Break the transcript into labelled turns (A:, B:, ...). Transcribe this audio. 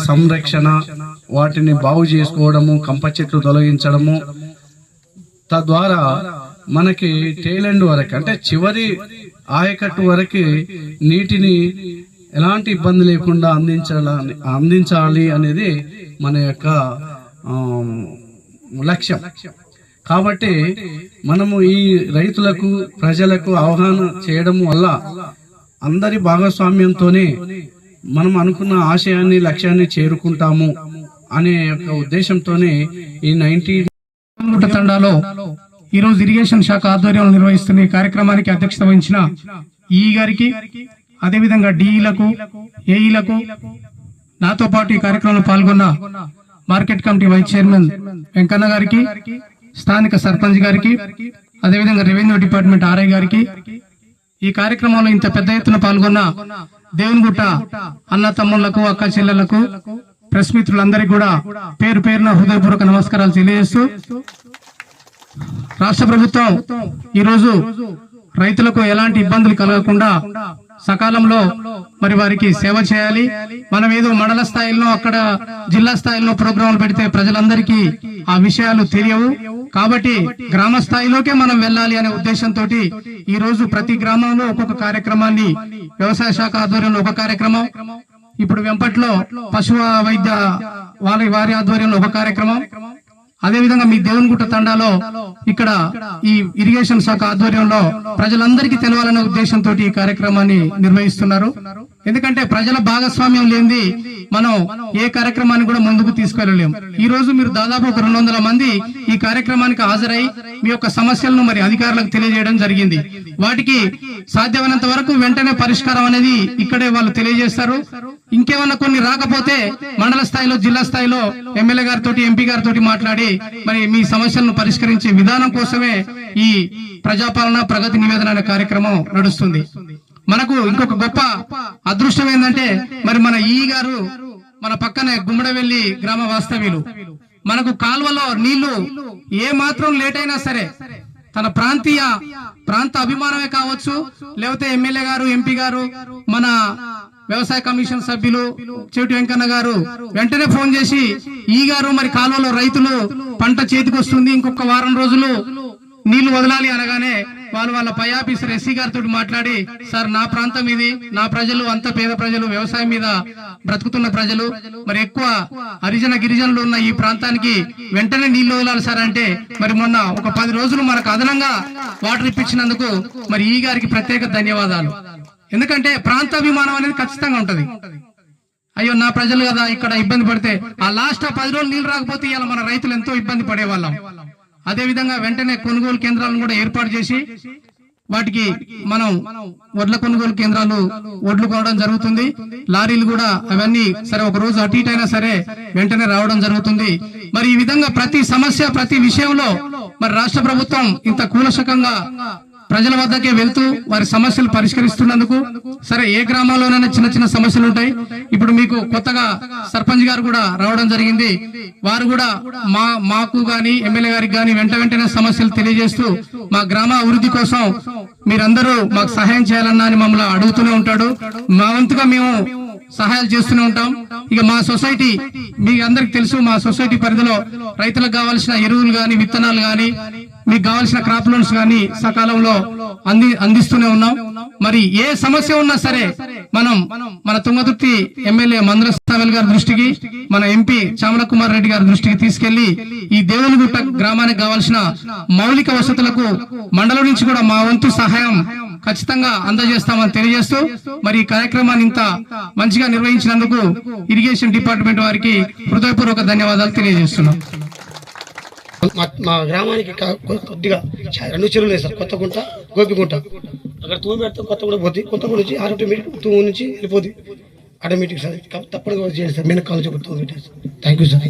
A: సంరక్షణ, వాటిని బాగు చేసుకోవడము, కంప చెట్లు తొలగించడము, తద్వారా మనకి టేలెండ్ వరకు అంటే చివరి ఆయకట్టు వరకు నీటిని ఎలాంటి ఇబ్బంది లేకుండా అందించాలి అనేది మన యొక్క లక్ష్యం. కాబట్టి మనము ఈ రైతులకు, ప్రజలకు అవగాహన చేయడం వల్ల అందరి భాగస్వామ్యంతోనే మనం అనుకున్న ఆశయాన్ని, లక్ష్యాన్ని చేరుకుంటాము అనే యొక్క ఉద్దేశంతోనే ఈ 90
B: తండాలో ఈరోజు ఇరిగేషన్ శాఖ ఆధ్వర్యంలో నిర్వహిస్తున్న ఈ కార్యక్రమానికి అధ్యక్షత వహించిన ఈ గారికి, అదేవిధంగా డిఈలకు, ఏఈలకు, నాతో పాటు ఈ కార్యక్రమంలో పాల్గొన్న market committee vice chairman Venkanna గారికి, స్థానిక సర్పంచ్ గారికి, అదేవిధంగా రెవెన్యూ డిపార్ట్మెంట్ ఆర్ఐ గారికి, ఈ కార్యక్రమంలో ఇంత పెద్ద ఎత్తున పాల్గొన్న దేవునిగుట్ట అన్న తమ్ముళ్లకు, అక్క చెల్లెళ్లకు, ప్రెస్ మిత్రులందరికీ కూడా పేరు పేరున హృదయపూర్వక నమస్కారాలు తెలియజేస్తూ, రాష్ట్ర ప్రభుత్వం ఈరోజు రైతులకు ఎలాంటి ఇబ్బందులు కలగకుండా సకాలంలో మరి వారికి సేవ చేయాలి. మనం ఏదో మండల స్థాయిలో, అక్కడ జిల్లా స్థాయిలో ప్రోగ్రాంలు పెడితే ప్రజలందరికీ ఆ విషయాలు తెలియవు. కాబట్టి గ్రామ స్థాయిలోకే మనం వెళ్ళాలి అనే ఉద్దేశంతో ఈ రోజు ప్రతి గ్రామంలో ఒక్కొక్క కార్యక్రమాన్ని, వ్యవసాయ శాఖ ఆధ్వర్యంలో ఒక కార్యక్రమం, ఇప్పుడు వెంపట్లో పశు వైద్య వారి ఆధ్వర్యంలో ఒక కార్యక్రమం, అదేవిధంగా మీ దేవునిగుట్ట తండాలో ఇక్కడ ఈ ఇరిగేషన్ శాఖ ఆధ్వర్యంలో ప్రజలందరికీ తెలవాలనే ఉద్దేశంతో ఈ కార్యక్రమాన్ని నిర్వహిస్తున్నారు. ఎందుకంటే ప్రజల భాగస్వామ్యం లేనిది మనం ఏ కార్యక్రమాన్ని కూడా ముందుకు తీసుకెళ్లలేం. ఈ రోజు మీరు దాదాపు 200 మంది ఈ కార్యక్రమానికి హాజరై మీ యొక్క సమస్యలను మరి అధికారులకు తెలియజేయడం జరిగింది. వాటికి సాధ్యమైనంత వరకు వెంటనే పరిష్కారం అనేది ఇక్కడే వాళ్ళు తెలియజేస్తారు. ఇంకేమన్నా కొన్ని రాకపోతే మండల స్థాయిలో, జిల్లా స్థాయిలో ఎమ్మెల్యే గారితో, ఎంపీ గారితో మాట్లాడి మరి మీ సమస్యలను పరిష్కరించే విధానం కోసమే ఈ ప్రజాపాలన ప్రగతి నివేదన అనే కార్యక్రమం నడుస్తుంది. మనకు ఇంకొక గొప్ప అదృష్టం ఏంటంటే మరి మన ఈ గారు మన పక్కనే గుమ్మడవెల్లి గ్రామ వాస్తవ్యులు. మనకు కాల్వలో నీళ్లు ఏ మాత్రం లేట్ అయినా సరే తన ప్రాంత అభిమానమే కావచ్చు, లేకపోతే ఎమ్మెల్యే గారు, ఎంపీ గారు, మన వ్యవసాయ కమిషన్ సభ్యులు చెవిటి వెంకన్న గారు వెంటనే ఫోన్ చేసి, ఈ గారు మరి కాలువలో రైతులు పంట చేతికి వస్తుంది, ఇంకొక వారం రోజులు నీళ్లు వదలాలి అనగానే వాళ్ళ పై ఆఫీసర్ ఎస్సీ గారితో మాట్లాడి, సార్ నా ప్రాంతం ఇది, నా ప్రజలు అంత పేద ప్రజలు, వ్యవసాయం మీద బ్రతుకుతున్న ప్రజలు, మరి ఎక్కువ హరిజన గిరిజనులు ఉన్న ఈ ప్రాంతానికి వెంటనే నీళ్లు వదలాలి సార్ అంటే, మరి మొన్న ఒక 10 రోజులు మనకు అదనంగా వాటర్ ఇప్పించినందుకు మరి ఈ గారికి ప్రత్యేక ధన్యవాదాలు. ఎందుకంటే ప్రాంతాభిమానం అనేది ఖచ్చితంగా ఉంటది. అయ్యో నా ప్రజలు కదా ఇక్కడ ఇబ్బంది పడితే, ఆ లాస్ట్ 10 రోజులు నీళ్లు రాకపోతే ఇలా మన రైతులు ఎంతో ఇబ్బంది పడేవాళ్ళం. అదే విధంగా వెంటనే కొనుగోలు కేంద్రాలను కూడా ఏర్పాటు చేసి వాటికి మనం వడ్ల కొనుగోలు కేంద్రాలు, వడ్లు కొనడం జరుగుతుంది. లారీలు కూడా అవన్నీ సరే ఒక రోజు అటు ఇటు అయినా సరే వెంటనే రావడం జరుగుతుంది. మరి ఈ విధంగా ప్రతి సమస్య, ప్రతి విషయంలో మరి రాష్ట్ర ప్రభుత్వం ఇంత కూలశకంగా ప్రజల వద్దకే వెళ్తూ వారి సమస్యలు పరిష్కరిస్తున్నందుకు, సరే ఏ గ్రామాల్లోనైనా చిన్న చిన్న సమస్యలు ఉంటాయి. ఇప్పుడు మీకు కొత్తగా సర్పంచ్ గారు కూడా రావడం జరిగింది. వారు కూడా మాకు గాని, ఎమ్మెల్యే గారికి గాని వెంటనే సమస్యలు తెలియజేస్తూ మా గ్రామ అభివృద్ధి కోసం మీరందరూ మాకు సహాయం చేయాలన్నా అని మమ్మల్ని అడుగుతూనే ఉంటాడు. మా వంతుగా మేము సహాయాలు చేస్తూనే ఉంటాం. ఇక మా సొసైటీ మీ అందరికి తెలుసు, మా సొసైటీ పరిధిలో రైతులకు కావాల్సిన ఎరువులు గాని, విత్తనాలు గాని, మీకు కావాల్సిన క్రాప్ లోన్స్ గాని సకాలంలో అందిస్తూనే ఉన్నాం. మరి ఏ సమస్య ఉన్నా సరే మనం మన తుంగతుర్తి ఎమ్మెల్యే మందుల సావెల్ గారి దృష్టికి, మన ఎంపీ చామల కుమార్ రెడ్డి గారి దృష్టికి తీసుకెళ్లి ఈ దేవునిగుట్ట గ్రామానికి కావాల్సిన మౌలిక వసతులకు మండలం నుంచి కూడా మా వంతు సహాయం ఖచ్చితంగా అందజేస్తామని తెలియజేస్తూ మరి ఈ కార్యక్రమాన్ని ఇంత మంచిగా నిర్వహించినందుకు ఇరిగేషన్ డిపార్ట్మెంట్ వారికి హృదయపూర్వక ధన్యవాదాలు తెలియజేస్తున్నాం.
C: మా గ్రామానికి కొద్దిగా 2 చెరువులు లేదు సార్, కొత్తగుంట, గోపిగుంట. అక్కడ తూము పెడితే కొత్త కూడా పోతుంది, కొత్తగూడ నుంచి ఆటోమేటిక్ తూము నుంచి వెళ్ళిపోతుంది ఆటోమేటిక్ సార్. తప్పకుండా చేయండి సార్, మెయిన్ కాలేజ్ తూము పెట్టారు సార్. Thank you sir.